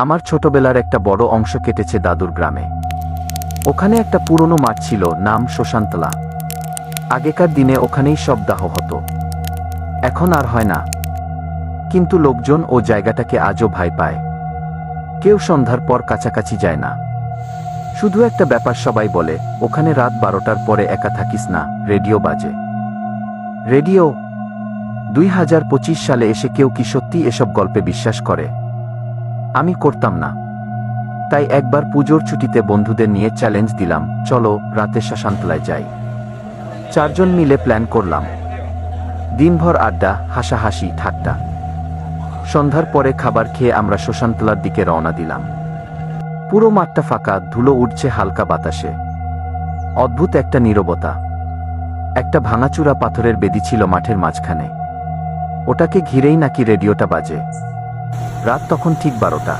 আমার ছোটবেলার একটা বড় অংশ কেটেছে দাদুর গ্রামে। ওখানে একটা পুরনো মাঠ ছিল, নাম শ্মশানতলা। আগেকার দিনে ওখানেই সব দাহ হতো। এখন আর হয় না, কিন্তু লোকজন ও জায়গাটাকে আজও ভয় পায়। কেউ সন্ধ্যার পর কাছাকাছি যায় না। শুধু একটা ব্যাপার, সবাই বলে ওখানে রাত 12টার পরে একা থাকিস না, রেডিও বাজে। রেডিও! 2025 সালে এসে কেউ কি সত্যি এসব গল্পে বিশ্বাস করে? আমি করতাম না। তাই একবার পুজোর ছুটিতে বন্ধুদের নিয়ে চ্যালেঞ্জ দিলাম, চলো রাতে শ্মশানতলায় যাই। 4 জন মিলে প্ল্যান করলাম। দিনভর আড্ডা, হাসাহাসি, ঠাট্টা। সন্ধ্যার পরে খাবার খেয়ে আমরা শ্মশানতলার দিকে রওনা দিলাম। পুরো মাঠটা ফাঁকা, ধুলো উঠছে হালকা বাতাসে। অদ্ভুত একটা নীরবতা। একটা ভাঙাচুরা পাথরের বেদি ছিল মাঠের মাঝখানে। ওটাকে ঘিরেই নাকি রেডিওটা বাজে। রাত তখন ঠিক 12টা।